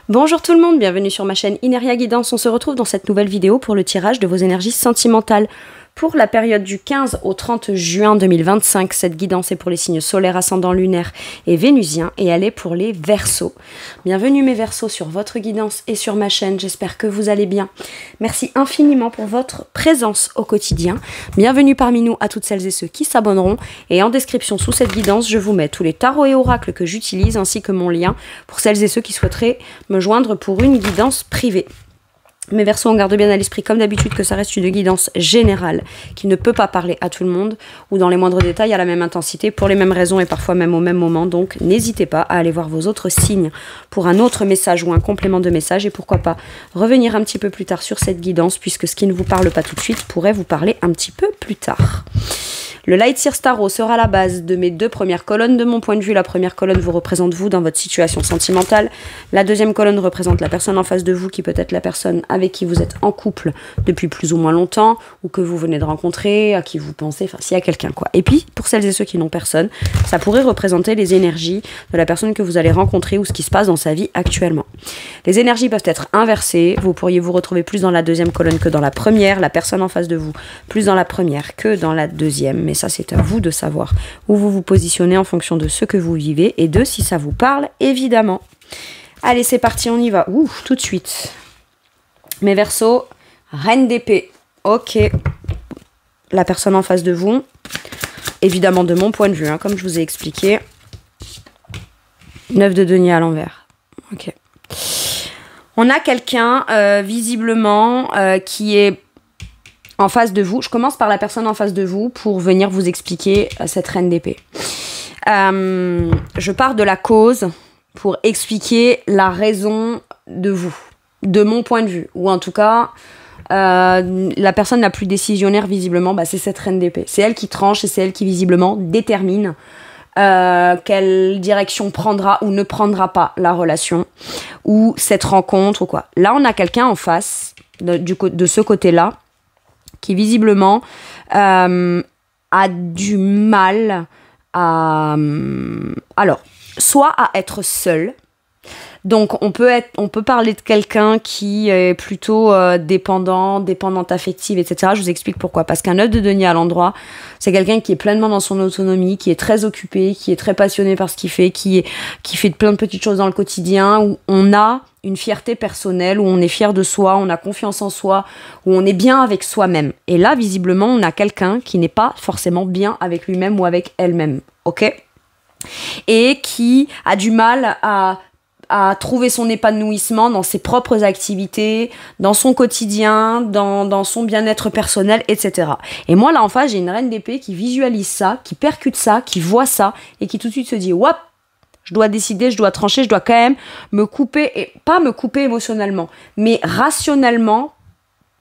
Bonjour tout le monde, bienvenue sur ma chaîne Ineria Guidance. On se retrouve dans cette nouvelle vidéo pour le tirage de vos énergies sentimentales. Pour la période du 15 au 30 juin 2025, cette guidance est pour les signes solaires, ascendants, lunaires et vénusiens et elle est pour les Verseaux. Bienvenue mes Verseaux sur votre guidance et sur ma chaîne, j'espère que vous allez bien. Merci infiniment pour votre présence au quotidien. Bienvenue parmi nous à toutes celles et ceux qui s'abonneront et en description sous cette guidance, je vous mets tous les tarots et oracles que j'utilise ainsi que mon lien pour celles et ceux qui souhaiteraient me joindre pour une guidance privée. Mes Verseaux, on garde bien à l'esprit comme d'habitude que ça reste une guidance générale qui ne peut pas parler à tout le monde ou dans les moindres détails à la même intensité pour les mêmes raisons et parfois même au même moment. Donc n'hésitez pas à aller voir vos autres signes pour un autre message ou un complément de message et pourquoi pas revenir un petit peu plus tard sur cette guidance puisque ce qui ne vous parle pas tout de suite pourrait vous parler un petit peu plus tard. Le Light Seers Tarot sera la base de mes deux premières colonnes. De mon point de vue, la première colonne vous représente vous dans votre situation sentimentale. La deuxième colonne représente la personne en face de vous qui peut être la personne avec qui vous êtes en couple depuis plus ou moins longtemps ou que vous venez de rencontrer, à qui vous pensez, enfin s'il y a quelqu'un quoi. Et puis, pour celles et ceux qui n'ont personne, ça pourrait représenter les énergies de la personne que vous allez rencontrer ou ce qui se passe dans sa vie actuellement. Les énergies peuvent être inversées. Vous pourriez vous retrouver plus dans la deuxième colonne que dans la première. La personne en face de vous plus dans la première que dans la deuxième. Mais ça, c'est à vous de savoir où vous vous positionnez en fonction de ce que vous vivez et de si ça vous parle, évidemment. Allez, c'est parti, on y va. Ouh, tout de suite. Mes Verseaux, Reine d'épée. Ok. La personne en face de vous. Évidemment, de mon point de vue, hein, comme je vous ai expliqué. 9 de denier à l'envers. Ok. On a quelqu'un, visiblement, qui est en face de vous. Je commence par la personne en face de vous pour venir vous expliquer cette reine d'épée. Je pars de la cause pour expliquer la raison de vous, de mon point de vue. Ou en tout cas, la personne la plus décisionnaire visiblement, c'est cette reine d'épée. C'est elle qui tranche et c'est elle qui visiblement détermine quelle direction prendra ou ne prendra pas la relation ou cette rencontre ou quoi. Là, on a quelqu'un en face, de ce côté-là, qui visiblement a du mal à... alors, soit à être seul. Donc, on peut parler de quelqu'un qui est plutôt dépendante affective, etc. Je vous explique pourquoi. Parce qu'un 9 de denier à l'endroit, c'est quelqu'un qui est pleinement dans son autonomie, qui est très occupé, qui est très passionné par ce qu'il fait, qui fait plein de petites choses dans le quotidien, où on a une fierté personnelle, où on est fier de soi, on a confiance en soi, où on est bien avec soi-même. Et là, visiblement, on a quelqu'un qui n'est pas forcément bien avec lui-même ou avec elle-même. Ok ? Et qui a du mal à trouver son épanouissement dans ses propres activités, dans son quotidien, dans son bien-être personnel, etc. Et moi, là, en face, j'ai une reine d'épée qui visualise ça, qui percute ça, qui voit ça, et qui tout de suite se dit « Wouah, je dois décider, je dois trancher, je dois quand même me couper, et pas me couper émotionnellement, mais rationnellement,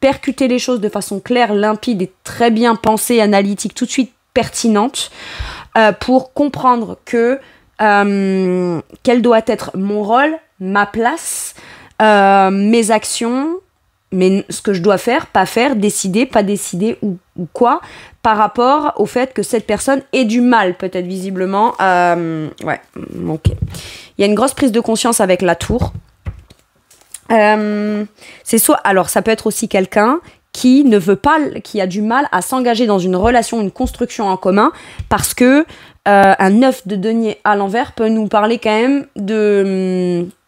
percuter les choses de façon claire, limpide et très bien pensée, analytique, tout de suite pertinente, pour comprendre que quel doit être mon rôle, ma place, mes actions, ce que je dois faire, pas faire, décider, pas décider ou quoi, par rapport au fait que cette personne ait du mal, peut-être visiblement. Ouais, ok. Il y a une grosse prise de conscience avec la tour. C'est soit, alors ça peut être aussi quelqu'un qui ne veut pas, qui a du mal à s'engager dans une relation, une construction en commun, parce que un 9 de denier à l'envers peut nous parler quand même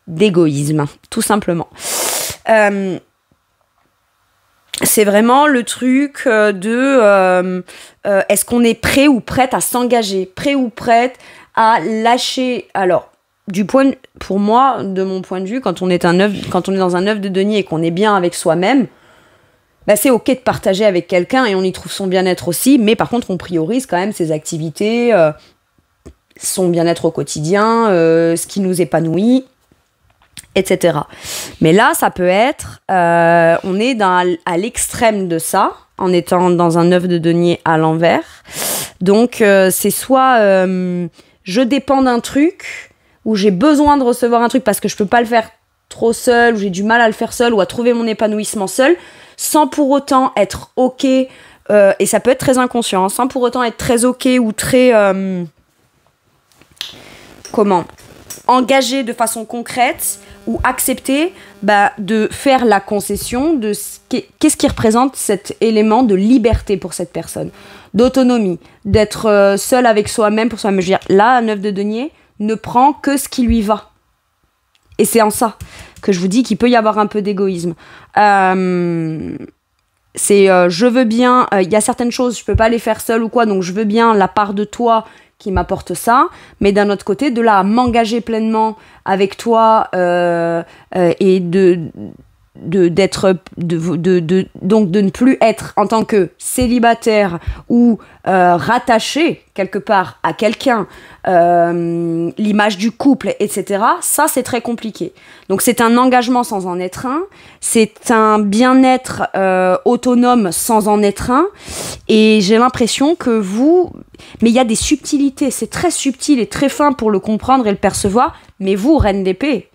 d'égoïsme, tout simplement. C'est vraiment le truc est-ce qu'on est prêt ou prête à s'engager, prêt ou prête à lâcher. Alors, pour moi, de mon point de vue, quand on est dans un 9 de denier et qu'on est bien avec soi-même, c'est ok de partager avec quelqu'un et on y trouve son bien-être aussi, mais par contre on priorise quand même ses activités, son bien-être au quotidien, ce qui nous épanouit, etc. Mais là, ça peut être, on est à l'extrême de ça, en étant dans un 9 de denier à l'envers. Donc c'est soit je dépends d'un truc, ou j'ai besoin de recevoir un truc parce que je peux pas le faire trop seul, ou j'ai du mal à le faire seul, ou à trouver mon épanouissement seul, sans pour autant être ok, et ça peut être très inconscient, sans pour autant être très ok ou très... comment engager de façon concrète ou accepter de faire la concession de qu'est-ce qui représente cet élément de liberté pour cette personne, d'autonomie, d'être seul avec soi-même pour soi-même. Je veux dire, là, 9 de denier ne prend que ce qui lui va. Et c'est en ça que je vous dis qu'il peut y avoir un peu d'égoïsme. Je veux bien, il y a certaines choses, je peux pas les faire seule ou quoi, donc je veux bien la part de toi qui m'apporte ça, mais d'un autre côté, de là à m'engager pleinement avec toi et donc de ne plus être en tant que célibataire ou rattaché quelque part à quelqu'un, l'image du couple, etc. Ça, c'est très compliqué. Donc c'est un engagement sans en être un, c'est un bien-être autonome sans en être un, et j'ai l'impression que mais il y a des subtilités, c'est très subtil et très fin pour le comprendre et le percevoir, mais vous, reine d'épée,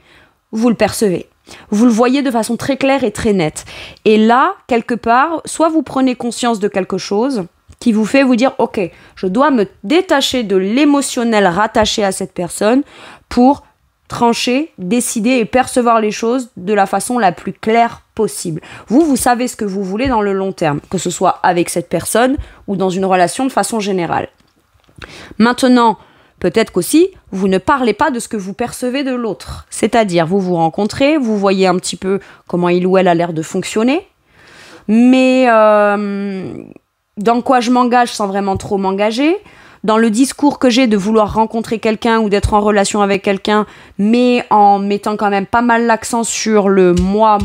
vous le percevez. Vous le voyez de façon très claire et très nette. Et là, quelque part, soit vous prenez conscience de quelque chose qui vous fait vous dire « Ok, je dois me détacher de l'émotionnel rattaché à cette personne pour trancher, décider et percevoir les choses de la façon la plus claire possible. » Vous savez ce que vous voulez dans le long terme, que ce soit avec cette personne ou dans une relation de façon générale. Maintenant, peut-être qu'aussi, vous ne parlez pas de ce que vous percevez de l'autre. C'est-à-dire, vous vous rencontrez, vous voyez un petit peu comment il ou elle a l'air de fonctionner, mais dans quoi je m'engage sans vraiment trop m'engager, dans le discours que j'ai de vouloir rencontrer quelqu'un ou d'être en relation avec quelqu'un, mais en mettant quand même pas mal l'accent sur le moi.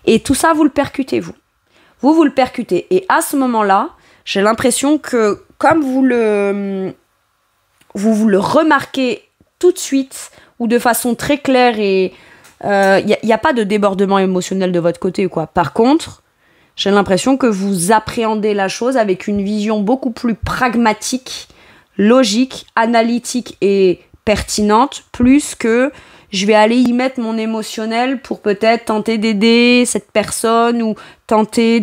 Et tout ça, vous le percutez, vous. Vous le percutez. Et à ce moment-là, j'ai l'impression que comme vous le remarquez tout de suite ou de façon très claire et il n'y a pas de débordement émotionnel de votre côté, quoi. Par contre, j'ai l'impression que vous appréhendez la chose avec une vision beaucoup plus pragmatique, logique, analytique et pertinente, plus que je vais aller y mettre mon émotionnel pour peut-être tenter d'aider cette personne ou tenter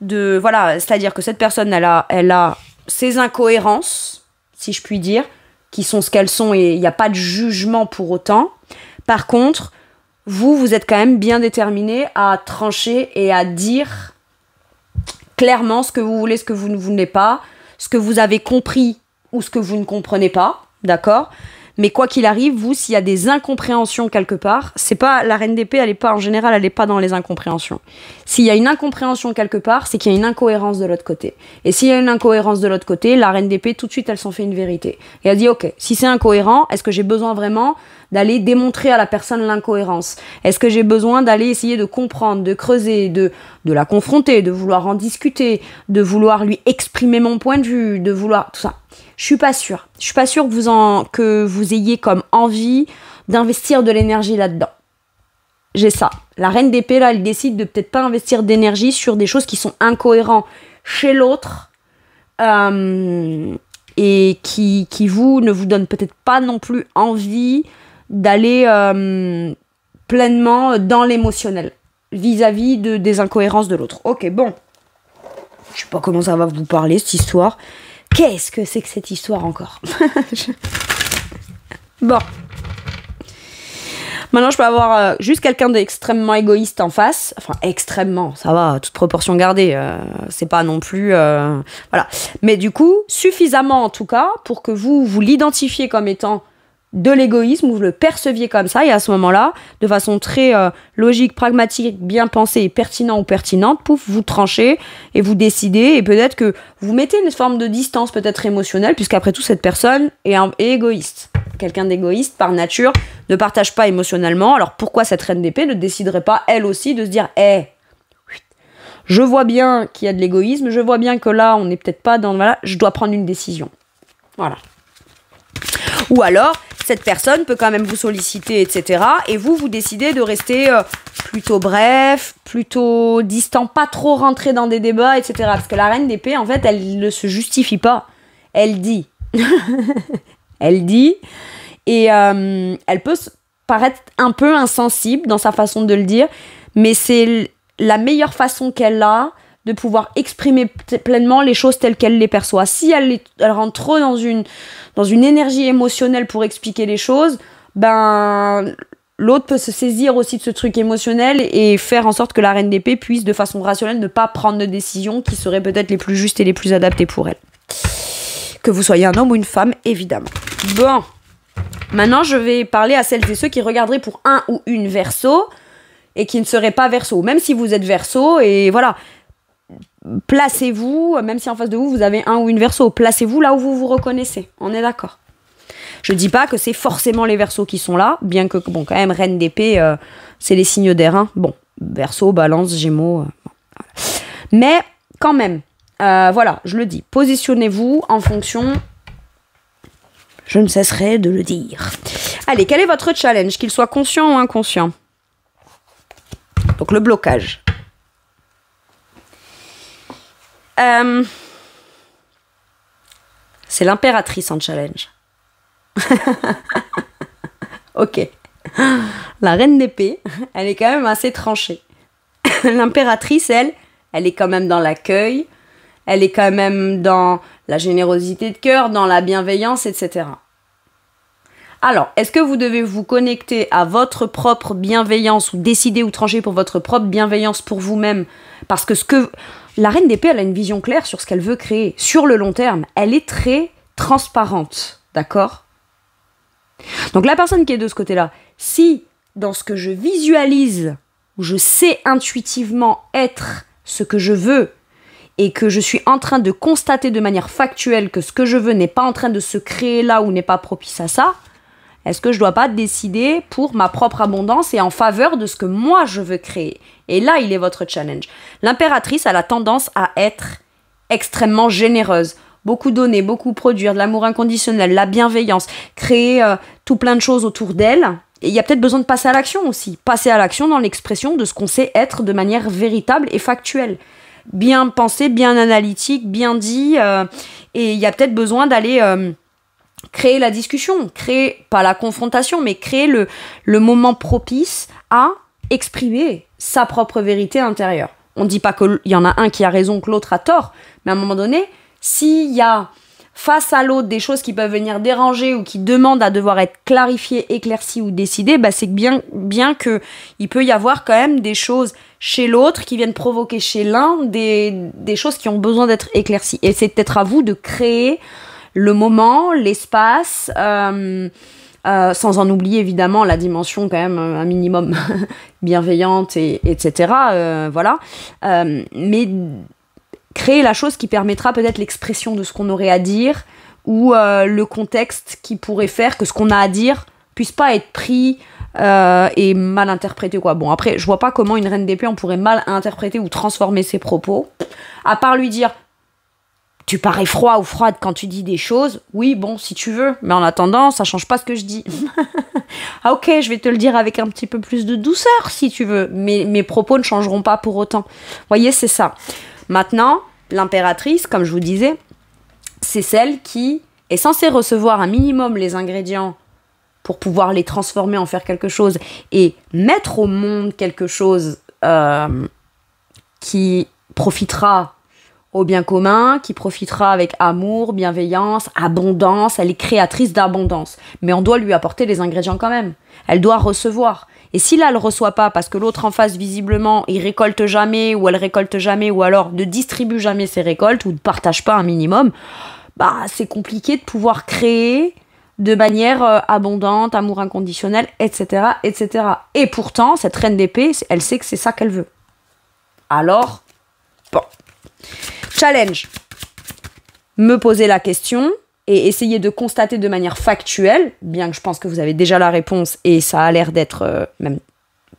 voilà, c'est-à-dire que cette personne, elle a ses incohérences, si je puis dire, qui sont ce qu'elles sont et il n'y a pas de jugement pour autant. Par contre, vous êtes quand même bien déterminé à trancher et à dire clairement ce que vous voulez, ce que vous ne voulez pas, ce que vous avez compris ou ce que vous ne comprenez pas, d'accord ? Mais quoi qu'il arrive, vous, s'il y a des incompréhensions quelque part, c'est pas la reine d'épée, elle est pas en général, elle est pas dans les incompréhensions. S'il y a une incompréhension quelque part, c'est qu'il y a une incohérence de l'autre côté. Et s'il y a une incohérence de l'autre côté, la reine d'épée, tout de suite, elle s'en fait une vérité. Et elle dit, ok, si c'est incohérent, est-ce que j'ai besoin vraiment d'aller démontrer à la personne l'incohérence ? Est-ce que j'ai besoin d'aller essayer de comprendre, de creuser, de la confronter, de vouloir en discuter, de vouloir lui exprimer mon point de vue, de vouloir tout ça ? Je suis pas sûre. Je suis pas sûre que vous ayez comme envie d'investir de l'énergie là-dedans. J'ai ça. La reine d'épée, là, elle décide de peut-être pas investir d'énergie sur des choses qui sont incohérentes chez l'autre et qui ne vous donnent peut-être pas non plus envie d'aller pleinement dans l'émotionnel vis-à-vis des incohérences de l'autre. Ok, bon. Je sais pas comment ça va vous parler, cette histoire. Qu'est-ce que c'est que cette histoire encore ? Bon. Maintenant, je peux avoir juste quelqu'un d'extrêmement égoïste en face. Enfin, extrêmement, ça va, toute proportion gardée. C'est pas non plus... voilà. Mais du coup, suffisamment en tout cas pour que vous l'identifiez comme étant de l'égoïsme, vous le perceviez comme ça, et à ce moment-là, de façon très logique, pragmatique, bien pensée et pertinent ou pertinente, pouf, vous tranchez et vous décidez, et peut-être que vous mettez une forme de distance peut-être émotionnelle, puisqu'après tout, cette personne est égoïste. Quelqu'un d'égoïste, par nature, ne partage pas émotionnellement, alors pourquoi cette reine d'épée ne déciderait pas, elle aussi, de se dire « je vois bien qu'il y a de l'égoïsme, je vois bien que là, on n'est peut-être pas dans... Voilà, je dois prendre une décision. » Voilà. Ou alors, cette personne peut quand même vous solliciter, etc. Et vous décidez de rester plutôt bref, plutôt distant, pas trop rentrer dans des débats, etc. Parce que la reine d'épée, en fait, elle ne se justifie pas. Elle dit. Elle dit. Et elle peut paraître un peu insensible dans sa façon de le dire. Mais c'est la meilleure façon qu'elle a de pouvoir exprimer pleinement les choses telles qu'elle les perçoit. Si elle rentre trop dans une énergie émotionnelle pour expliquer les choses, ben l'autre peut se saisir aussi de ce truc émotionnel et faire en sorte que la reine d'épée puisse de façon rationnelle ne pas prendre de décisions qui seraient peut-être les plus justes et les plus adaptées pour elle. Que vous soyez un homme ou une femme, évidemment. Bon, maintenant je vais parler à celles et ceux qui regarderaient pour un ou une Verseau et qui ne seraient pas Verseau. Même si vous êtes Verseau, et voilà, placez-vous, même si en face de vous, vous avez un ou une Verseau, placez-vous là où vous vous reconnaissez. On est d'accord. Je dis pas que c'est forcément les Verseaux qui sont là, bien que, bon, quand même, reine d'épée, c'est les signes d'air, hein. Bon, Verseau, Balance, Gémeaux, voilà. Mais, quand même, voilà, je le dis, positionnez-vous en fonction... Je ne cesserai de le dire. Allez, quel est votre challenge, qu'il soit conscient ou inconscient? Donc, le blocage. C'est l'impératrice en challenge. Ok. La reine d'épée, elle est quand même assez tranchée. L'impératrice, elle est quand même dans l'accueil, elle est quand même dans la générosité de cœur, dans la bienveillance, etc. Alors, est-ce que vous devez vous connecter à votre propre bienveillance ou décider ou trancher pour votre propre bienveillance pour vous-même? Parce que la reine d'épée, elle a une vision claire sur ce qu'elle veut créer. Sur le long terme, elle est très transparente, d'accord? Donc la personne qui est de ce côté-là, si dans ce que je visualise, où je sais intuitivement être ce que je veux, et que je suis en train de constater de manière factuelle que ce que je veux n'est pas en train de se créer là ou n'est pas propice à ça, est-ce que je ne dois pas décider pour ma propre abondance et en faveur de ce que moi je veux créer? Et là, il est votre challenge. L'impératrice a la tendance à être extrêmement généreuse. Beaucoup donner, beaucoup produire, de l'amour inconditionnel, la bienveillance, créer tout plein de choses autour d'elle. Et il y a peut-être besoin de passer à l'action aussi. Passer à l'action dans l'expression de ce qu'on sait être de manière véritable et factuelle. Bien pensé, bien analytique, bien dit. Et il y a peut-être besoin d'aller... créer la discussion, créer, pas la confrontation, mais créer le moment propice à exprimer sa propre vérité intérieure. On ne dit pas qu'il y en a un qui a raison, que l'autre a tort, mais à un moment donné, s'il y a face à l'autre des choses qui peuvent venir déranger ou qui demandent à devoir être clarifiées, éclaircies ou décidées, bah c'est bien qu'il peut y avoir quand même des choses chez l'autre qui viennent provoquer chez l'un des choses qui ont besoin d'être éclaircies. Et c'est peut-être à vous de créer le moment, l'espace, sans en oublier évidemment la dimension quand même un minimum bienveillante, etc. Voilà. Mais créer la chose qui permettra peut-être l'expression de ce qu'on aurait à dire ou le contexte qui pourrait faire que ce qu'on a à dire puisse pas être pris et mal interprété, quoi. Bon, après, je vois pas comment une reine d'épée on pourrait mal interpréter ou transformer ses propos, à part lui dire tu parais froid ou froide quand tu dis des choses. Oui, bon, si tu veux. Mais en attendant, ça change pas ce que je dis. Ah ok, je vais te le dire avec un petit peu plus de douceur, si tu veux. Mais mes propos ne changeront pas pour autant. Vous voyez, c'est ça. Maintenant, l'impératrice, comme je vous disais, c'est celle qui est censée recevoir un minimum les ingrédients pour pouvoir les transformer, en faire quelque chose et mettre au monde quelque chose qui profitera au bien commun, qui profitera avec amour, bienveillance, abondance. Elle est créatrice d'abondance. Mais on doit lui apporter les ingrédients quand même. Elle doit recevoir. Et si là, elle ne reçoit pas parce que l'autre en face, visiblement, il récolte jamais ou elle récolte jamais ou alors ne distribue jamais ses récoltes ou ne partage pas un minimum, bah, c'est compliqué de pouvoir créer de manière abondante, amour inconditionnel, etc., etc. Et pourtant, cette reine d'épée, elle sait que c'est ça qu'elle veut. Alors, bon... Challenge, me poser la question et essayer de constater de manière factuelle, bien que je pense que vous avez déjà la réponse et ça a l'air d'être même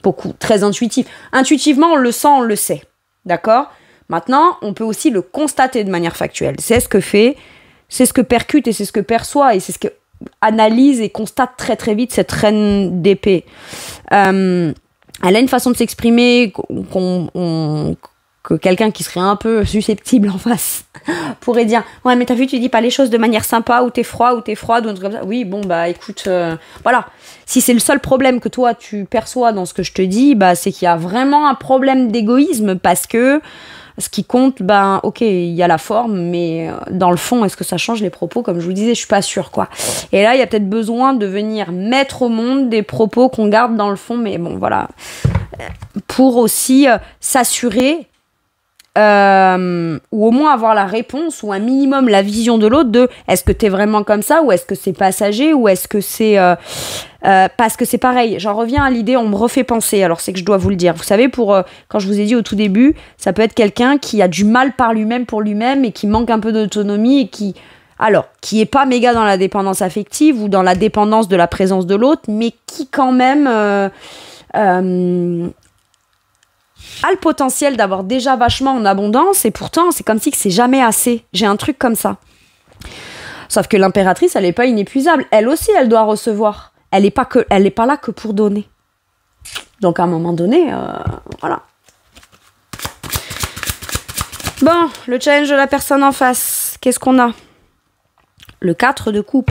beaucoup, très intuitif. Intuitivement, on le sent, on le sait, d'accord? Maintenant, on peut aussi le constater de manière factuelle. C'est ce que fait, c'est ce que percute et c'est ce que perçoit et c'est ce que analyse et constate très très vite cette reine d'épée. Elle a une façon de s'exprimer que quelqu'un qui serait un peu susceptible en face pourrait dire ouais mais t'as vu tu dis pas les choses de manière sympa ou t'es froid ou t'es froide ou un truc comme ça. Oui bon bah écoute voilà, si c'est le seul problème que toi tu perçois dans ce que je te dis, bah c'est qu'il y a vraiment un problème d'égoïsme, parce que ce qui compte, ben ok, il y a la forme, mais dans le fond, est-ce que ça change les propos? Comme je vous disais, je suis pas sûre, quoi. Et là, il y a peut-être besoin de venir mettre au monde des propos qu'on garde dans le fond, mais bon, voilà. Pour aussi s'assurer, ou au moins avoir la réponse, ou un minimum la vision de l'autre, de est-ce que t'es vraiment comme ça, ou est-ce que c'est passager, ou est-ce que c'est... parce que c'est pareil, j'en reviens à l'idée, on me refait penser, alors c'est que je dois vous le dire. Vous savez, quand je vous ai dit au tout début, ça peut être quelqu'un qui a du mal par lui-même pour lui-même et qui manque un peu d'autonomie et qui est pas méga dans la dépendance affective ou dans la dépendance de la présence de l'autre, mais qui quand même a le potentiel d'avoir déjà vachement en abondance, et pourtant c'est comme si que c'est jamais assez. J'ai un truc comme ça. Sauf que l'impératrice, elle est pas inépuisable. Elle aussi, elle doit recevoir. Elle est pas là que pour donner. Donc à un moment donné, voilà. Bon, le challenge de la personne en face. Qu'est-ce qu'on a? Le 4 de coupe.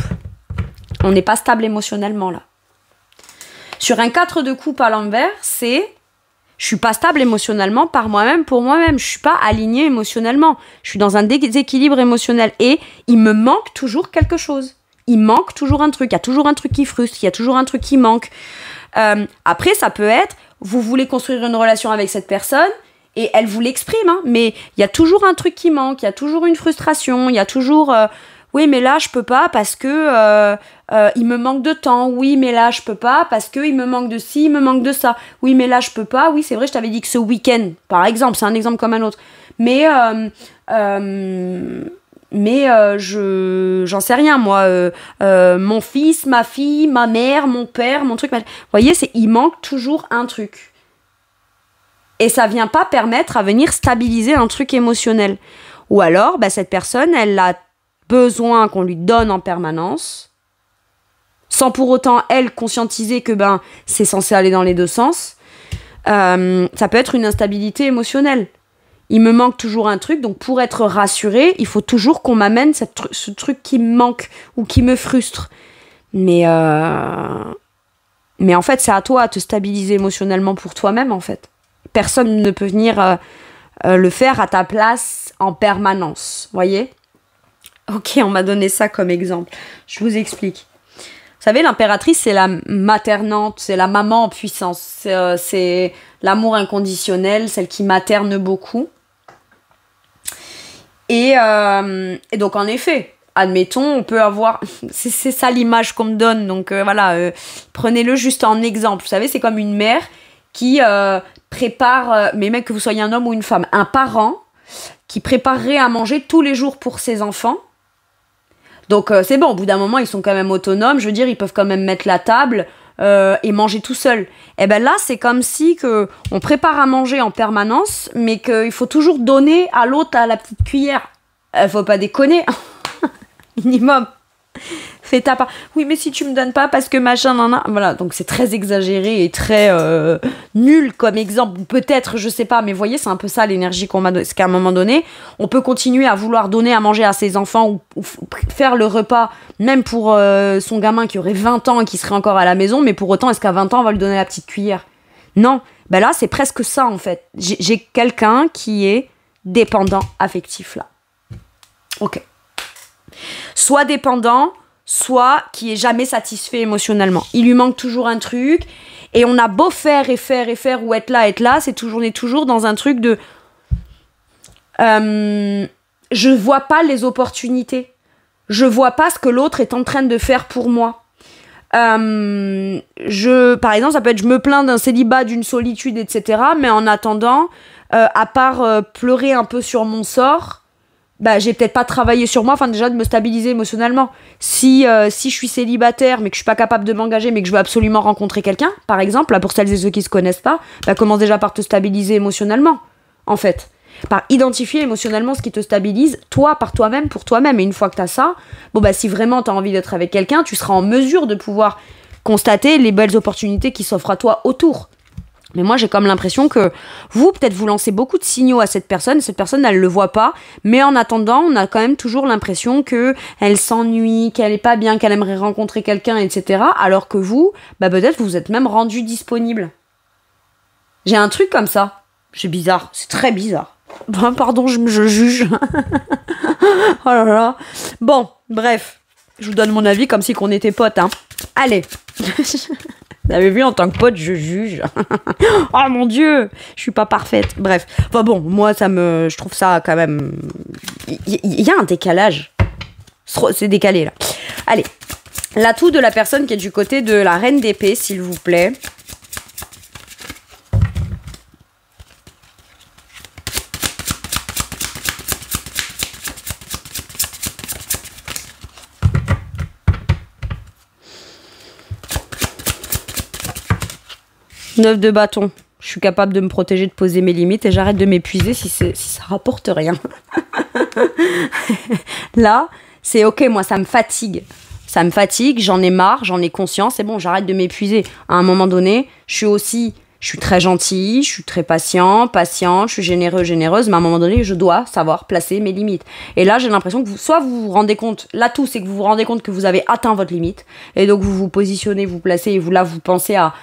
On n'est pas stable émotionnellement là. Sur un 4 de coupe à l'envers, c'est... Je suis pas stable émotionnellement par moi-même, pour moi-même. Je suis pas alignée émotionnellement. Je suis dans un déséquilibre émotionnel. Et il me manque toujours quelque chose. Il manque toujours un truc. Il y a toujours un truc qui frustre. Il y a toujours un truc qui manque. Après, ça peut être, vous voulez construire une relation avec cette personne et elle vous l'exprime. Hein, mais il y a toujours un truc qui manque. Il y a toujours une frustration. Il y a toujours... oui, mais là, je peux pas parce que il me manque de temps. Oui, mais là, je peux pas parce que il me manque de ci, il me manque de ça. Oui, mais là, je peux pas. Oui, c'est vrai, je t'avais dit que ce week-end, par exemple, c'est un exemple comme un autre. Mais j'en sais rien, moi. Mon fils, ma fille, ma mère, mon père, mon truc. Vous voyez, il manque toujours un truc. Et ça vient pas permettre à venir stabiliser un truc émotionnel. Ou alors, bah, cette personne, elle a besoin qu'on lui donne en permanence, sans pour autant, elle, conscientiser que ben, c'est censé aller dans les deux sens. Ça peut être une instabilité émotionnelle. Il me manque toujours un truc, donc pour être rassurée, il faut toujours qu'on m'amène ce truc qui me manque ou qui me frustre. Mais en fait, c'est à toi de te stabiliser émotionnellement pour toi-même, en fait. Personne ne peut venir le faire à ta place en permanence, voyez ? Ok, on m'a donné ça comme exemple. Je vous explique. Vous savez, l'impératrice, c'est la maternante, c'est la maman en puissance. C'est l'amour inconditionnel, celle qui materne beaucoup. Et donc, en effet, admettons, on peut avoir... C'est ça l'image qu'on me donne. Donc, voilà, prenez-le juste en exemple. Vous savez, c'est comme une mère qui prépare... mais même que vous soyez un homme ou une femme, un parent qui préparerait à manger tous les jours pour ses enfants. Donc c'est bon, au bout d'un moment, ils sont quand même autonomes. Je veux dire, ils peuvent quand même mettre la table et manger tout seuls. Et ben là, c'est comme si on prépare à manger en permanence, mais qu'il faut toujours donner à l'autre à la petite cuillère. Faut pas déconner. Minimum. Fais ta part. Oui, mais si tu me donnes pas parce que machin, nan. Voilà, donc c'est très exagéré et très nul comme exemple. Peut-être, je sais pas, mais voyez, c'est un peu ça l'énergie qu'on m'a donnée. C'est qu'à un moment donné, on peut continuer à vouloir donner à manger à ses enfants ou faire le repas, même pour son gamin qui aurait 20 ans et qui serait encore à la maison, mais pour autant, est-ce qu'à 20 ans, on va lui donner la petite cuillère? Non. Ben là, c'est presque ça, en fait. J'ai quelqu'un qui est dépendant affectif, là. Ok. Soit dépendant, soit qui est jamais satisfait émotionnellement. Il lui manque toujours un truc, et on a beau faire et faire et faire, ou être là, on est toujours dans un truc de... je vois pas les opportunités. Je vois pas ce que l'autre est en train de faire pour moi. Par exemple, ça peut être je me plains d'un célibat, d'une solitude, etc. Mais en attendant, à part pleurer un peu sur mon sort... bah j'ai peut-être pas travaillé sur moi, enfin déjà de me stabiliser émotionnellement. Si je suis célibataire mais que je suis pas capable de m'engager mais que je veux absolument rencontrer quelqu'un, par exemple, là pour celles et ceux qui se connaissent pas, bah commence déjà par te stabiliser émotionnellement, en fait. Par identifier émotionnellement ce qui te stabilise, toi, par toi-même, pour toi-même. Et une fois que t'as ça, bon bah si vraiment t'as envie d'être avec quelqu'un, tu seras en mesure de pouvoir constater les belles opportunités qui s'offrent à toi autour. Mais moi, j'ai comme l'impression que vous, peut-être, vous lancez beaucoup de signaux à cette personne elle ne le voit pas. Mais en attendant, on a quand même toujours l'impression qu'elle s'ennuie, qu'elle est pas bien, qu'elle aimerait rencontrer quelqu'un, etc. Alors que vous, bah peut-être, vous êtes même rendu disponible. J'ai un truc comme ça. C'est bizarre, c'est très bizarre. Pardon, je juge. Oh là là. Bon, bref. Je vous donne mon avis comme si qu'on était potes, hein. Allez. Vous avez vu, en tant que pote, je juge. Oh mon Dieu, je suis pas parfaite. Bref. Enfin bon, moi, je trouve ça quand même... Il y a un décalage. C'est décalé, là. Allez. L'atout de la personne qui est du côté de la reine d'épée, s'il vous plaît. Neuf de bâton. Je suis capable de me protéger, de poser mes limites et j'arrête de m'épuiser si ça rapporte rien. Là, c'est ok, moi ça me fatigue. Ça me fatigue, j'en ai marre, j'en ai conscience, c'est bon, j'arrête de m'épuiser. À un moment donné, je suis très gentille, je suis très patiente, je suis généreuse, mais à un moment donné, je dois savoir placer mes limites. Et là, j'ai l'impression que soit vous vous rendez compte, l'atout, c'est que vous vous rendez compte que vous avez atteint votre limite, et donc vous vous positionnez, vous placez, et vous pensez à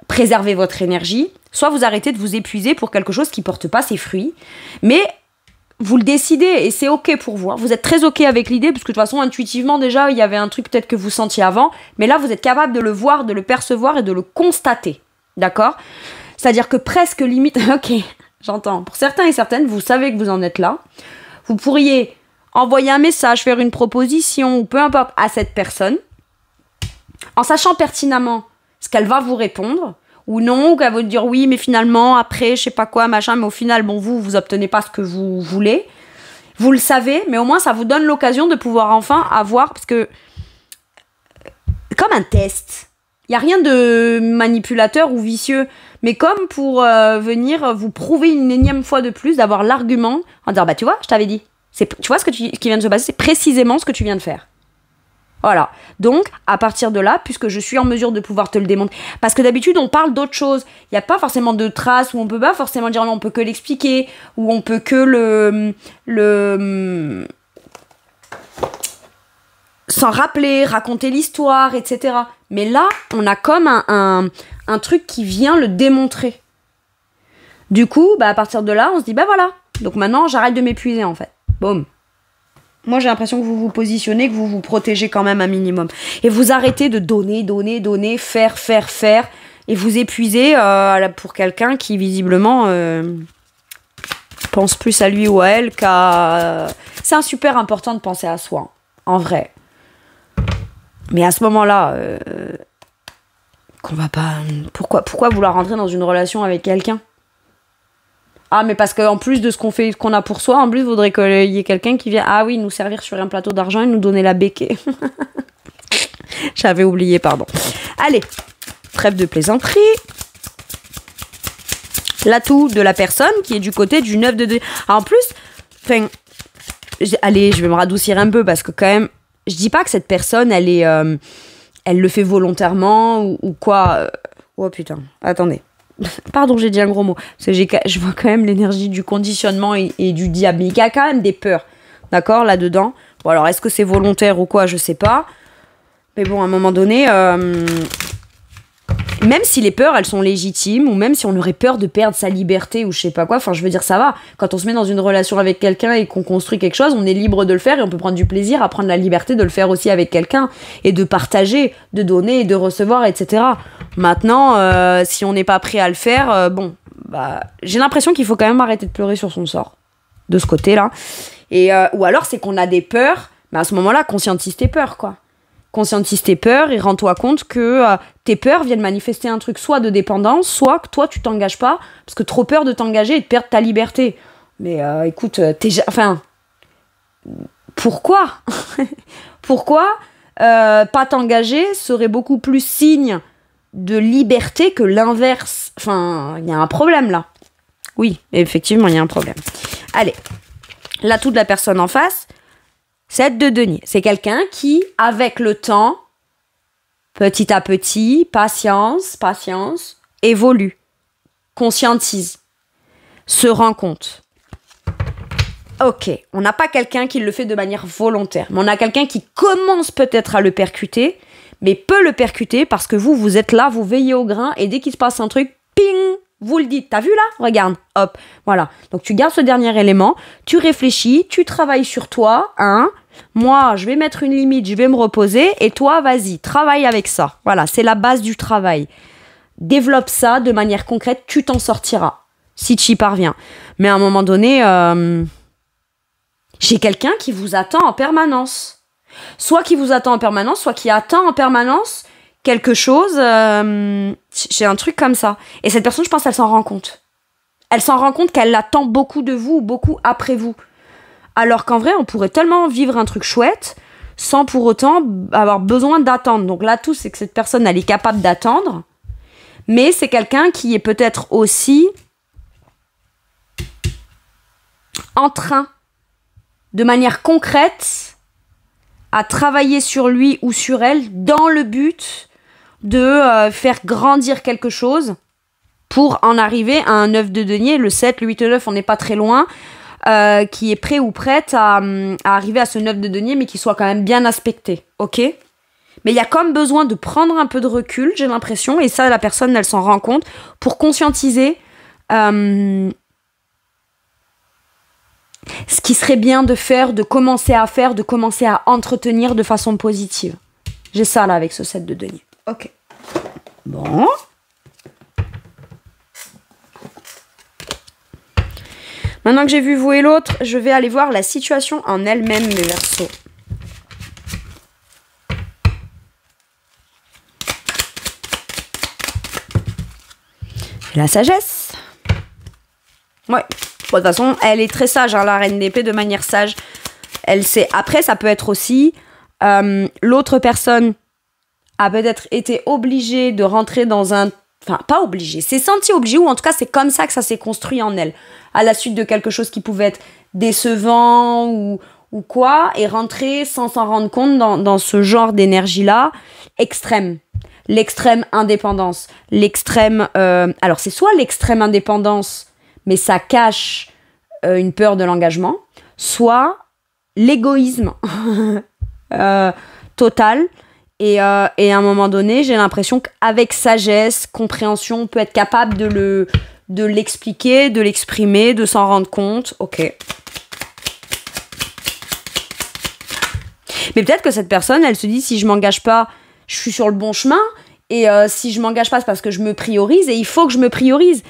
préserver votre énergie, soit vous arrêtez de vous épuiser pour quelque chose qui porte pas ses fruits, mais vous le décidez et c'est ok pour vous. Vous êtes très ok avec l'idée, parce que de toute façon, intuitivement, déjà, il y avait un truc peut-être que vous sentiez avant, mais là, vous êtes capable de le voir, de le percevoir et de le constater. D'accord ? C'est-à-dire que presque limite... Ok, j'entends. Pour certains et certaines, vous savez que vous en êtes là. Vous pourriez envoyer un message, faire une proposition, ou peu importe, à cette personne, en sachant pertinemment ce qu'elle va vous répondre, ou non, ou qu'elle va vous dire oui, mais finalement, après, je sais pas quoi, machin, mais au final, bon, vous obtenez pas ce que vous voulez. Vous le savez, mais au moins, ça vous donne l'occasion de pouvoir enfin avoir, parce que, comme un test, il n'y a rien de manipulateur ou vicieux, mais comme pour venir vous prouver une énième fois de plus, d'avoir l'argument, en disant, bah tu vois, je t'avais dit, tu vois ce qui vient de se passer, c'est précisément ce que tu viens de faire. Voilà. Donc, à partir de là, puisque je suis en mesure de pouvoir te le démontrer, parce que d'habitude, on parle d'autre chose. Il n'y a pas forcément de traces où on peut pas forcément dire, non, on peut que l'expliquer, où on peut que s'en rappeler, raconter l'histoire, etc. Mais là, on a comme un truc qui vient le démontrer. Du coup, bah, à partir de là, on se dit, bah voilà. Donc maintenant, j'arrête de m'épuiser, en fait. Boum. Moi, j'ai l'impression que vous vous positionnez, que vous vous protégez quand même un minimum. Et vous arrêtez de donner, faire, et vous épuisez pour quelqu'un qui, visiblement, pense plus à lui ou à elle qu'à... C'est super important de penser à soi, en vrai. Mais à ce moment-là, qu'on va pas... Pourquoi vouloir rentrer dans une relation avec quelqu'un ? Ah, mais parce qu'en plus de ce qu'on a pour soi, en plus, il faudrait qu'il y ait quelqu'un qui vienne, ah oui, nous servir sur un plateau d'argent et nous donner la béquée. J'avais oublié, pardon. Allez, trêve de plaisanterie. L'atout de la personne qui est du côté du 9 de 2. En plus, allez, je vais me radoucir un peu parce que quand même, je dis pas que cette personne, elle le fait volontairement ou quoi. Oh putain, attendez. Pardon, j'ai dit un gros mot. Parce que je vois quand même l'énergie du conditionnement et du diable. Mais il y a quand même des peurs. D'accord, là-dedans. Bon, alors, est-ce que c'est volontaire ou quoi ? Je sais pas. Mais bon, à un moment donné, même si les peurs, elles sont légitimes, ou même si on aurait peur de perdre sa liberté ou je sais pas quoi, enfin, je veux dire, ça va. Quand on se met dans une relation avec quelqu'un et qu'on construit quelque chose, on est libre de le faire et on peut prendre du plaisir à prendre la liberté de le faire aussi avec quelqu'un et de partager, de donner et de recevoir, etc. Maintenant, si on n'est pas prêt à le faire, bon, bah, j'ai l'impression qu'il faut quand même arrêter de pleurer sur son sort, de ce côté-là. Et, ou alors, c'est qu'on a des peurs, mais à ce moment-là, conscientise tes peurs, quoi. Conscientise tes peurs et rends-toi compte que tes peurs viennent manifester un truc soit de dépendance, soit que toi, tu t'engages pas, parce que trop peur de t'engager et de perdre ta liberté. Mais écoute, pourquoi Pourquoi pas t'engager serait beaucoup plus signe de liberté que l'inverse. Enfin, il y a un problème là. Oui, effectivement, il y a un problème. Allez, l'atout de la personne en face, 7 de denier. C'est quelqu'un qui, avec le temps, petit à petit, patience, évolue. conscientise, se rend compte. Ok, on n'a pas quelqu'un qui le fait de manière volontaire, mais on a quelqu'un qui commence peut-être à le percuter, mais peut le percuter parce que vous êtes là, vous veillez au grain, et dès qu'il se passe un truc, ping, vous le dites. T'as vu là? Regarde, hop, voilà. Donc tu gardes ce dernier élément, tu réfléchis, tu travailles sur toi, hein. Moi, je vais mettre une limite, je vais me reposer, et toi, vas-y, travaille avec ça. Voilà, c'est la base du travail. Développe ça de manière concrète, tu t'en sortiras, si tu y parviens. Mais à un moment donné, j'ai quelqu'un qui vous attend en permanence. Soit qui vous attend en permanence, soit qui attend en permanence quelque chose. J'ai un truc comme ça. Et cette personne, je pense, elle s'en rend compte. Elle s'en rend compte qu'elle attend beaucoup de vous, ou beaucoup après vous. Alors qu'en vrai, on pourrait tellement vivre un truc chouette sans pour autant avoir besoin d'attendre. Donc là, tout, c'est que cette personne, elle est capable d'attendre. Mais c'est quelqu'un qui est peut-être aussi en train, de manière concrète, à travailler sur lui ou sur elle dans le but de faire grandir quelque chose pour en arriver à un œuf de denier, le 7, le 8 et le 9, on n'est pas très loin, qui est prêt ou prête à arriver à ce 9 de denier, mais qui soit quand même bien aspecté, ok? Mais il y a comme besoin de prendre un peu de recul, j'ai l'impression, et ça, la personne, elle s'en rend compte, pour conscientiser ce qui serait bien de faire, de commencer à entretenir de façon positive. J'ai ça, là, avec ce 7 de denier. Ok. Bon. Maintenant que j'ai vu vous et l'autre, je vais aller voir la situation en elle-même, mes Verseaux. La sagesse. Ouais. Bon, de toute façon, elle est très sage, hein, la reine d'épée, de manière sage. Elle sait. Après, ça peut être aussi l'autre personne a peut-être été obligée de rentrer dans un... Enfin, pas obligée, s'est sentie obligée, ou en tout cas, c'est comme ça que ça s'est construit en elle. À la suite de quelque chose qui pouvait être décevant ou quoi, et rentrer sans s'en rendre compte dans ce genre d'énergie-là extrême. L'extrême indépendance. L'extrême... alors, c'est soit l'extrême indépendance, mais ça cache une peur de l'engagement, soit l'égoïsme total. Et à un moment donné, j'ai l'impression qu'avec sagesse, compréhension, on peut être capable de l'expliquer, de l'exprimer, de s'en rendre compte. Ok. Mais peut-être que cette personne, elle se dit, si je m'engage pas, je suis sur le bon chemin. Et si je m'engage pas, c'est parce que je me priorise. Et il faut que je me priorise.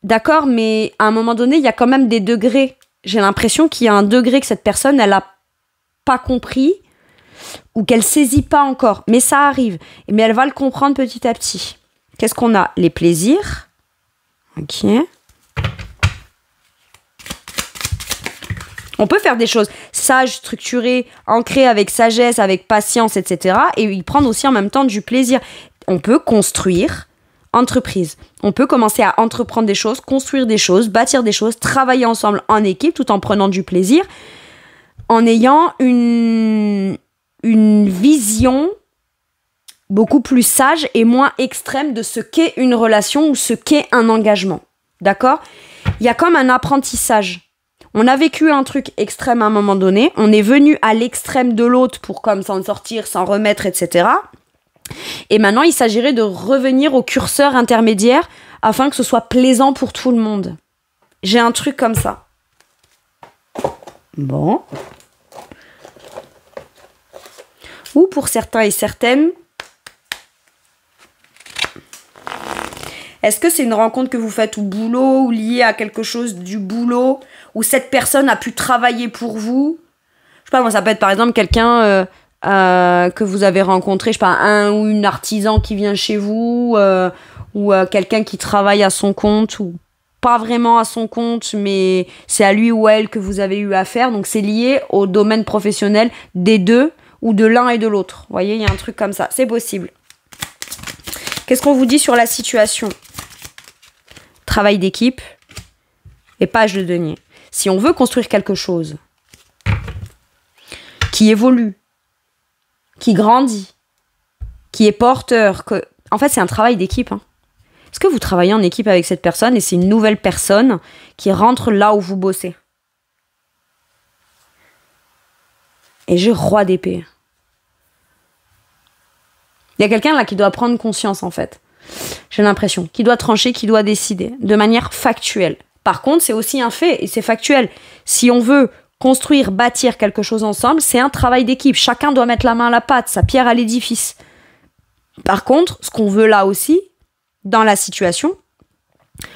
D'accord, mais à un moment donné, il y a quand même des degrés. J'ai l'impression qu'il y a un degré que cette personne, elle a pas compris. Ou qu'elle saisit pas encore, mais ça arrive. Mais elle va le comprendre petit à petit. Qu'est-ce qu'on a? Les plaisirs. Ok. On peut faire des choses sages, structurées, ancrées avec sagesse, avec patience, etc. Et y prendre aussi en même temps du plaisir. On peut construire entreprise. On peut commencer à entreprendre des choses, construire des choses, bâtir des choses, travailler ensemble en équipe tout en prenant du plaisir, en ayant une vision beaucoup plus sage et moins extrême de ce qu'est une relation ou ce qu'est un engagement. D'accord? Il y a comme un apprentissage. On a vécu un truc extrême à un moment donné, on est venu à l'extrême de l'autre pour comme s'en sortir, s'en remettre, etc. Et maintenant, il s'agirait de revenir au curseur intermédiaire afin que ce soit plaisant pour tout le monde. J'ai un truc comme ça. Bon. Ou pour certains et certaines, est-ce que c'est une rencontre que vous faites au boulot ou liée à quelque chose du boulot où cette personne a pu travailler pour vous? Je sais pas, moi ça peut être par exemple quelqu'un que vous avez rencontré, je sais pas, un ou une artisan qui vient chez vous ou quelqu'un qui travaille à son compte ou pas vraiment à son compte, mais c'est à lui ou à elle que vous avez eu affaire. Donc c'est lié au domaine professionnel des deux ou de l'un et de l'autre. Vous voyez, il y a un truc comme ça. C'est possible. Qu'est-ce qu'on vous dit sur la situation? Travail d'équipe et page de denier. Si on veut construire quelque chose qui évolue, qui grandit, qui est porteur, en fait, c'est un travail d'équipe. Hein. Est-ce que vous travaillez en équipe avec cette personne et c'est une nouvelle personne qui rentre là où vous bossez? Et j'ai roi d'épée. Il y a quelqu'un là qui doit prendre conscience en fait. J'ai l'impression. Qui doit trancher, qui doit décider. De manière factuelle. Par contre, c'est aussi un fait et c'est factuel. Si on veut construire, bâtir quelque chose ensemble, c'est un travail d'équipe. Chacun doit mettre la main à la pâte, sa pierre à l'édifice. Par contre, ce qu'on veut là aussi, dans la situation, à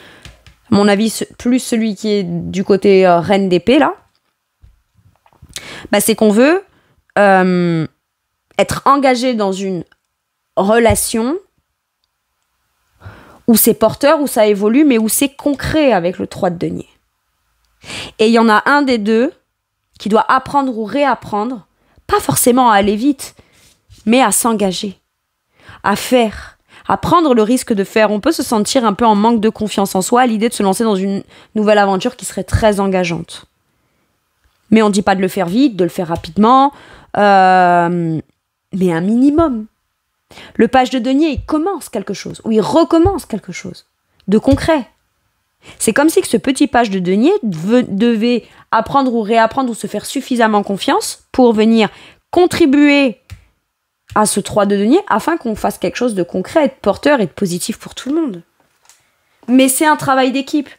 mon avis, plus celui qui est du côté reine d'épée là, bah, c'est qu'on veut être engagé dans une relation où c'est porteur, où ça évolue, mais où c'est concret avec le 3 de denier. Et il y en a un des deux qui doit apprendre ou réapprendre, pas forcément à aller vite, mais à s'engager, à faire, à prendre le risque de faire. On peut se sentir un peu en manque de confiance en soi à l'idée de se lancer dans une nouvelle aventure qui serait très engageante. Mais on ne dit pas de le faire vite, de le faire rapidement, mais un minimum. Le page de denier, il commence quelque chose, ou il recommence quelque chose de concret. C'est comme si que ce petit page de denier devait apprendre ou réapprendre ou se faire suffisamment confiance pour venir contribuer à ce 3 de denier afin qu'on fasse quelque chose de concret, de porteur et de positif pour tout le monde. Mais c'est un travail d'équipe.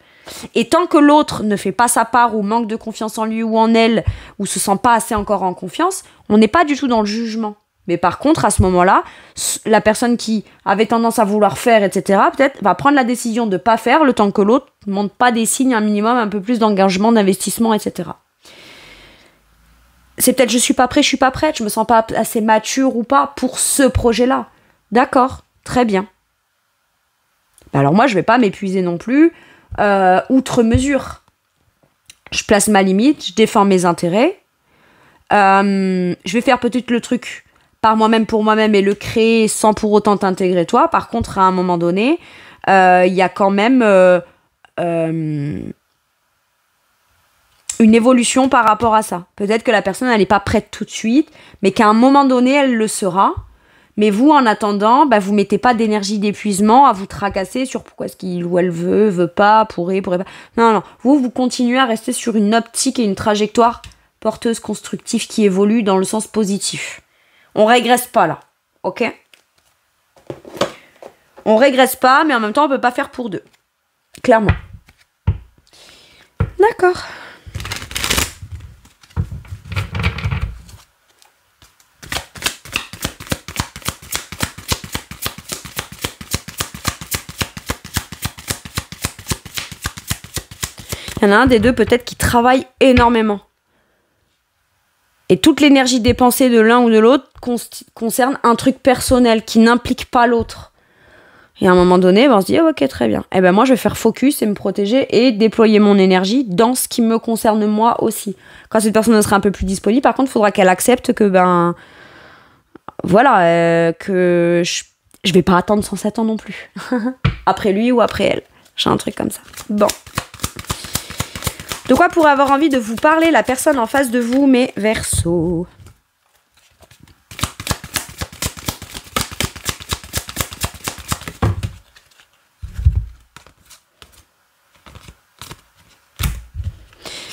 Et tant que l'autre ne fait pas sa part ou manque de confiance en lui ou en elle ou se sent pas assez encore en confiance, on n'est pas du tout dans le jugement. Mais par contre, à ce moment-là, la personne qui avait tendance à vouloir faire, etc., peut-être va prendre la décision de ne pas faire le temps que l'autre ne montre pas des signes, un minimum, un peu plus d'engagement, d'investissement, etc. C'est peut-être je suis pas prêt, je suis pas prête, je me sens pas assez mature ou pas pour ce projet-là. D'accord, très bien. Alors moi, je vais pas m'épuiser non plus, outre mesure. Je place ma limite, je défends mes intérêts. Je vais faire peut-être le truc par moi-même pour moi-même et le créer sans pour autant t'intégrer toi. Par contre, à un moment donné, il y a quand même une évolution par rapport à ça. Peut-être que la personne, elle n'est pas prête tout de suite, mais qu'à un moment donné, elle le sera. Mais vous, en attendant, vous mettez pas d'énergie d'épuisement à vous tracasser sur pourquoi est-ce qu'il ou elle veut pas, pourrait pas. Non. Vous continuez à rester sur une optique et une trajectoire porteuse, constructive, qui évolue dans le sens positif. On régresse pas là, ok? On régresse pas, mais en même temps, on peut pas faire pour deux. Clairement. D'accord. Il y en a un des deux peut-être qui travaille énormément. Et toute l'énergie dépensée de l'un ou de l'autre concerne un truc personnel qui n'implique pas l'autre. Et à un moment donné, on se dit, oh, ok, très bien. Et moi, je vais faire focus et me protéger et déployer mon énergie dans ce qui me concerne moi aussi. Quand cette personne sera un peu plus disponible, par contre, il faudra qu'elle accepte que, que je vais pas attendre 107 ans non plus. Après lui ou après elle. J'ai un truc comme ça. Bon. De quoi pourrait avoir envie de vous parler la personne en face de vous, mes Verseaux?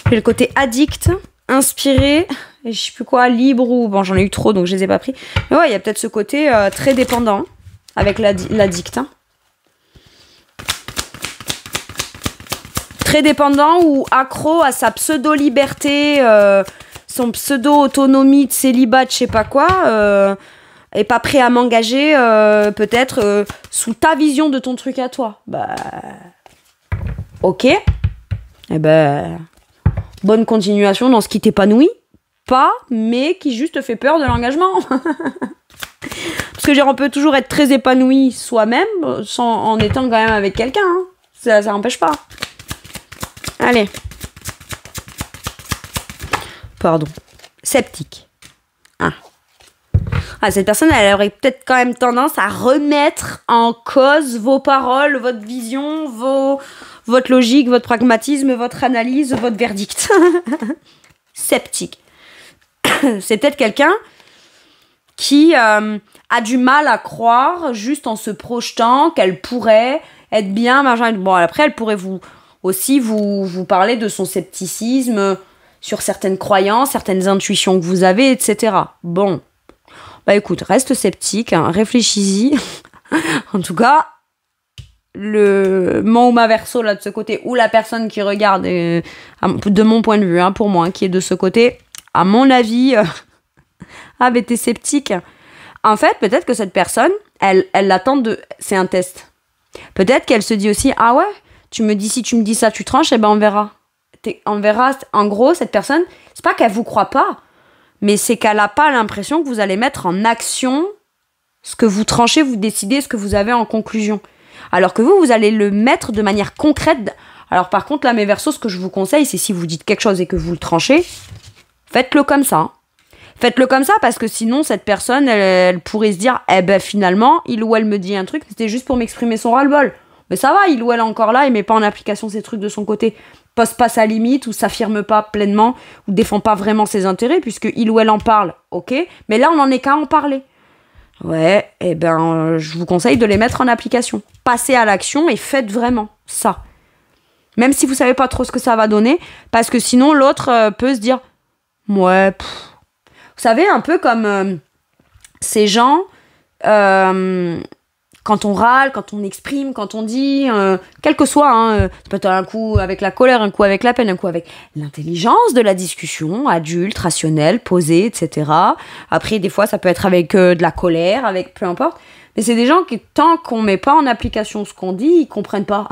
J'ai le côté addict, inspiré, et je sais plus quoi, libre ou... Bon, j'en ai eu trop, donc je les ai pas pris. Mais ouais, il y a peut-être ce côté très dépendant avec l'addict. Très dépendant ou accro à sa pseudo-liberté, son pseudo-autonomie de célibat, je sais pas quoi, et pas prêt à m'engager, peut-être, sous ta vision de ton truc à toi. Ok. Bonne continuation dans ce qui t'épanouit. Pas, mais qui juste te fait peur de l'engagement. Parce que on peut toujours être très épanoui soi-même, en étant quand même avec quelqu'un. Hein. Ça n'empêche pas. Allez. Pardon. Sceptique. Cette personne, elle aurait peut-être quand même tendance à remettre en cause vos paroles, votre vision, votre logique, votre pragmatisme, votre analyse, votre verdict. Sceptique. C'est peut-être quelqu'un qui a a du mal à croire, juste en se projetant, qu'elle pourrait être bien, machin. Bon, après, elle pourrait vous parler de son scepticisme sur certaines croyances, certaines intuitions que vous avez, etc. Bon, bah écoute, reste sceptique, hein, réfléchis-y. En tout cas, mon ou ma verso là de ce côté, ou la personne qui regarde, de mon point de vue, hein, pour moi, hein, qui est de ce côté, à mon avis, mais t'es sceptique. En fait, peut-être que cette personne, elle l'attend c'est un test. Peut-être qu'elle se dit aussi, ah ouais, si tu me dis ça, tu tranches, et ben on verra. On verra, en gros, cette personne, c'est pas qu'elle vous croit pas, mais c'est qu'elle a pas l'impression que vous allez mettre en action ce que vous tranchez, vous décidez, ce que vous avez en conclusion. Alors que vous allez le mettre de manière concrète. Alors par contre, là, mes versos, ce que je vous conseille, c'est si vous dites quelque chose et que vous le tranchez, faites-le comme ça. Faites-le comme ça, parce que sinon, cette personne, elle pourrait se dire, eh ben finalement, il ou elle me dit un truc, c'était juste pour m'exprimer son ras-le-bol. Mais ça va, il ou elle est encore là, il met pas en application ces trucs de son côté. Pose pas sa limite, ou s'affirme pas pleinement, ou défend pas vraiment ses intérêts, puisque il ou elle en parle, ok. Mais là, on n'en est qu'à en parler. Ouais, eh ben, je vous conseille de les mettre en application. Passez à l'action et faites vraiment ça. Même si vous savez pas trop ce que ça va donner, parce que sinon, l'autre peut se dire, ouais, vous savez, un peu comme ces gens, quand on râle, quand on exprime, quand on dit, quel que soit, ça peut être un coup avec la colère, un coup avec la peine, un coup avec l'intelligence de la discussion, adulte, rationnelle, posée, etc. Après, des fois, ça peut être avec de la colère, avec peu importe. Mais c'est des gens qui, tant qu'on met pas en application ce qu'on dit, ils comprennent pas.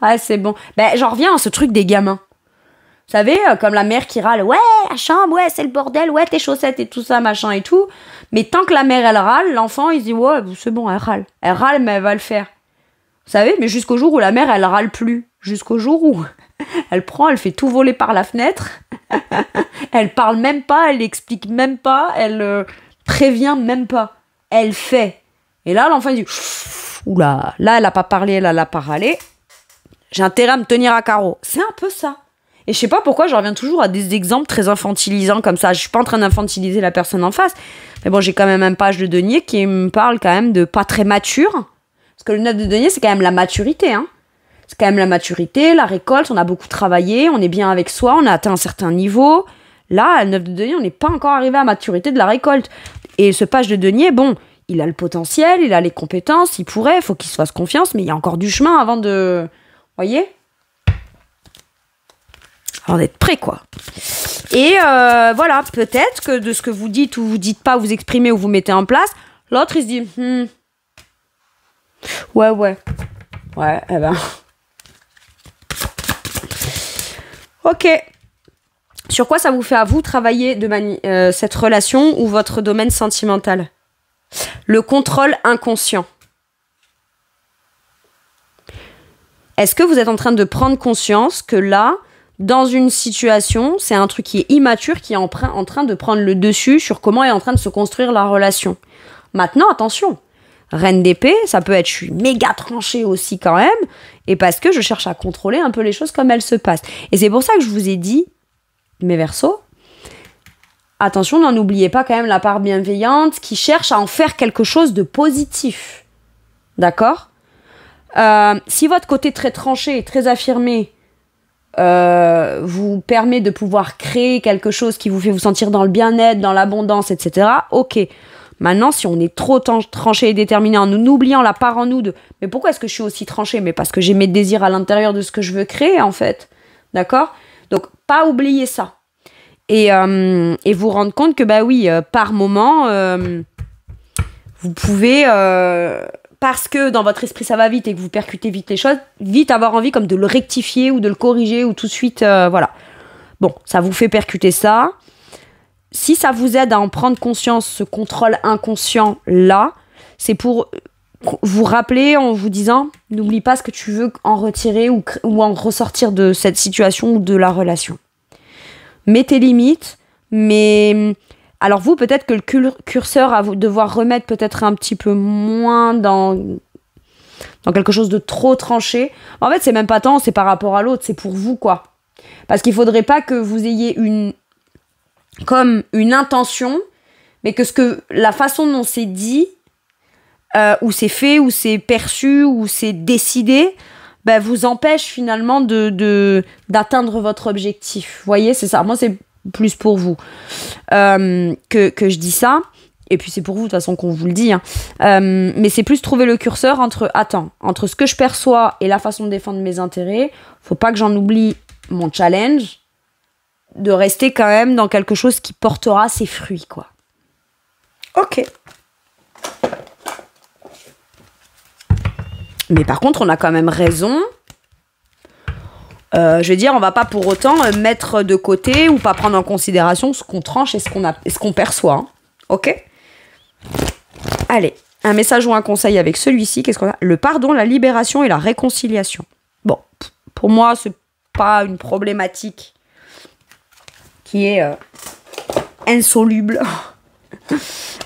Ouais, c'est bon. Ben, j'en reviens à ce truc des gamins. Vous savez, comme la mère qui râle, ouais, la chambre, ouais, c'est le bordel, ouais, tes chaussettes et tout ça, machin et tout. Mais tant que la mère, elle râle, l'enfant, il se dit, ouais, c'est bon, elle râle. Elle râle, mais elle va le faire. Vous savez, mais jusqu'au jour où la mère, elle râle plus. Jusqu'au jour où elle fait tout voler par la fenêtre. Elle parle même pas, elle explique même pas, elle prévient même pas. Elle fait. Et là, l'enfant, il dit, oula, là, elle a pas parlé, elle a pas râlé. J'ai intérêt à me tenir à carreau. C'est un peu ça. Et je sais pas pourquoi je reviens toujours à des exemples très infantilisants comme ça. Je suis pas en train d'infantiliser la personne en face. Mais bon, j'ai quand même un page de denier qui me parle quand même de pas très mature. Parce que le 9 de denier, c'est quand même la maturité. Hein. C'est quand même la maturité, la récolte. On a beaucoup travaillé, on est bien avec soi, on a atteint un certain niveau. Là, le 9 de denier, on n'est pas encore arrivé à la maturité de la récolte. Et ce page de denier, bon, il a le potentiel, il a les compétences, il pourrait, il faut qu'il se fasse confiance. Mais il y a encore du chemin avant de... Voyez ? Avant d'être prêt, quoi. Et voilà, peut-être que de ce que vous dites ou vous dites pas, vous exprimez ou vous mettez en place, l'autre, il se dit, ouais, eh ben... Ok. Sur quoi ça vous fait à vous travailler cette relation ou votre domaine sentimental ? Le contrôle inconscient. Est-ce que vous êtes en train de prendre conscience que là, dans une situation, c'est un truc qui est immature, qui est en train de prendre le dessus sur comment est en train de se construire la relation. Maintenant, attention, reine d'épée, ça peut être, je suis méga tranchée aussi quand même, et parce que je cherche à contrôler un peu les choses comme elles se passent. Et c'est pour ça que je vous ai dit, mes Verseaux, attention, n'en oubliez pas quand même la part bienveillante qui cherche à en faire quelque chose de positif. D'accord ? Si votre côté très tranché et très affirmé vous permet de pouvoir créer quelque chose qui vous fait vous sentir dans le bien-être, dans l'abondance, etc. Ok. Maintenant, si on est trop tranché et déterminé en nous oubliant la part en nous de « Mais pourquoi est-ce que je suis aussi tranché ?» Mais parce que j'ai mes désirs à l'intérieur de ce que je veux créer, en fait. D'accord ? Donc, pas oublier ça. Et vous rendre compte que, bah oui, par moment, vous pouvez... parce que dans votre esprit ça va vite et que vous percutez vite les choses, vite avoir envie comme de le rectifier ou de le corriger ou tout de suite, voilà. Bon, ça vous fait percuter ça. Si ça vous aide à en prendre conscience, ce contrôle inconscient là, c'est pour vous rappeler en vous disant, n'oublie pas ce que tu veux en retirer ou en ressortir de cette situation ou de la relation. Mets tes limites, mais... Alors vous, peut-être que le curseur va devoir remettre peut-être un petit peu moins dans quelque chose de trop tranché. En fait, c'est même pas tant, c'est par rapport à l'autre, c'est pour vous, quoi. Parce qu'il faudrait pas que vous ayez une intention, mais que la façon dont c'est dit, ou c'est fait, ou c'est perçu, ou c'est décidé, bah, vous empêche finalement d'atteindre votre objectif. Vous voyez, c'est ça. Moi, c'est plus pour vous que je dis ça. Et puis c'est pour vous, de toute façon, qu'on vous le dit. Hein. Mais c'est plus trouver le curseur entre ce que je perçois et la façon de défendre mes intérêts. Faut pas que j'en oublie mon challenge de rester quand même dans quelque chose qui portera ses fruits, quoi. Ok. Mais par contre, on a quand même raison. Je veux dire, on va pas pour autant mettre de côté ou pas prendre en considération ce qu'on tranche et ce qu'on perçoit. Hein. Ok ? Allez, un message ou un conseil avec celui-ci. Qu'est-ce qu'on a ? Le pardon, la libération et la réconciliation. Bon, pour moi, c'est pas une problématique qui est insoluble. Bon, de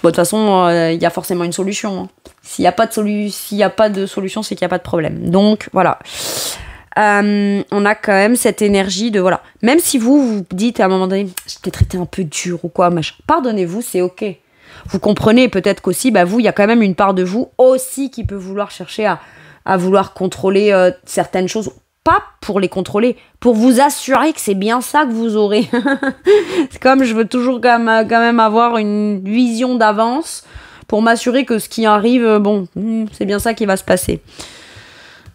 toute façon, il y a forcément une solution. Hein. S'il n'y a pas de solution, c'est qu'il n'y a pas de problème. Donc, voilà. On a quand même cette énergie de, voilà. Même si vous dites à un moment donné, je t'ai traité un peu dur ou quoi, machin. Pardonnez-vous, c'est ok. Vous comprenez peut-être qu'aussi, bah, vous, il y a quand même une part de vous aussi qui peut vouloir chercher à vouloir contrôler certaines choses. Pas pour les contrôler, pour vous assurer que c'est bien ça que vous aurez. C'est comme je veux toujours quand même avoir une vision d'avance pour m'assurer que ce qui arrive, bon, c'est bien ça qui va se passer.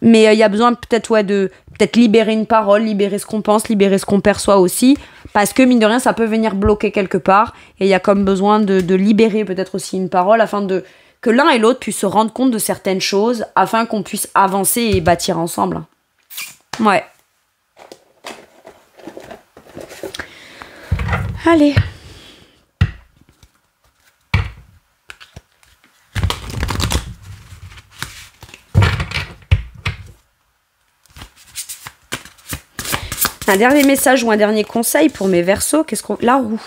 Mais il y a besoin peut-être de libérer une parole, libérer ce qu'on pense, libérer ce qu'on perçoit aussi, parce que mine de rien, ça peut venir bloquer quelque part, et il y a comme besoin de libérer peut-être aussi une parole afin que l'un et l'autre puissent se rendre compte de certaines choses, afin qu'on puisse avancer et bâtir ensemble. Ouais. Allez. Un dernier message ou un dernier conseil pour mes Verseaux. La roue.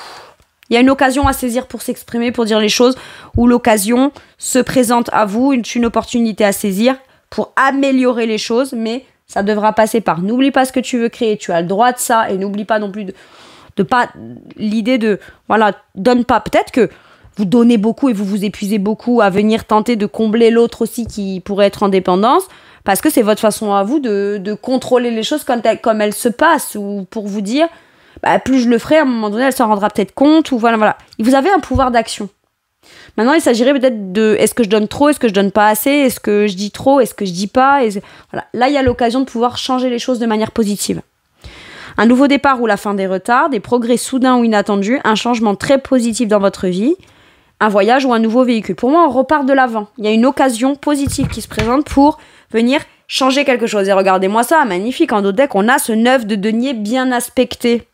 Il y a une occasion à saisir pour s'exprimer, pour dire les choses, où l'occasion se présente à vous, une opportunité à saisir pour améliorer les choses, mais ça devra passer par n'oublie pas ce que tu veux créer, tu as le droit de ça, et n'oublie pas non plus de pas l'idée de voilà, donne pas. Peut-être que vous donnez beaucoup et vous vous épuisez beaucoup à venir tenter de combler l'autre aussi qui pourrait être en dépendance, parce que c'est votre façon à vous de contrôler les choses comme elles se passent, ou pour vous dire bah, plus je le ferai, à un moment donné elle s'en rendra peut-être compte, ou voilà. Vous avez un pouvoir d'action. Maintenant, il s'agirait peut-être de est-ce que je donne trop, est-ce que je donne pas assez, est-ce que je dis trop, est-ce que je dis pas, voilà. Là, il y a l'occasion de pouvoir changer les choses de manière positive. Un nouveau départ ou la fin des retards, des progrès soudains ou inattendus, un changement très positif dans votre vie, un voyage ou un nouveau véhicule. Pour moi, on repart de l'avant. Il y a une occasion positive qui se présente pour venir changer quelque chose. Et regardez-moi ça, magnifique. En notre deck, on a ce 9 de denier bien aspecté.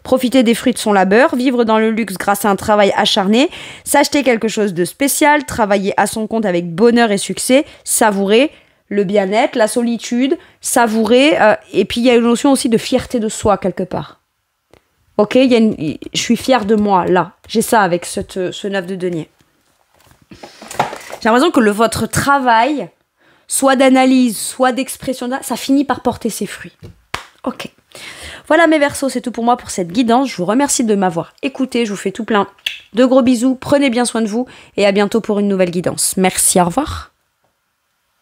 Profiter des fruits de son labeur, vivre dans le luxe grâce à un travail acharné, s'acheter quelque chose de spécial, travailler à son compte avec bonheur et succès, savourer le bien-être, la solitude, savourer, et puis il y a une notion aussi de fierté de soi quelque part. Ok, je suis fière de moi, là. J'ai ça avec ce 9 de denier. J'ai l'impression que votre travail, soit d'analyse, soit d'expression, ça finit par porter ses fruits. Ok. Voilà mes Verseaux, c'est tout pour moi pour cette guidance. Je vous remercie de m'avoir écouté. Je vous fais tout plein de gros bisous. Prenez bien soin de vous et à bientôt pour une nouvelle guidance. Merci, au revoir.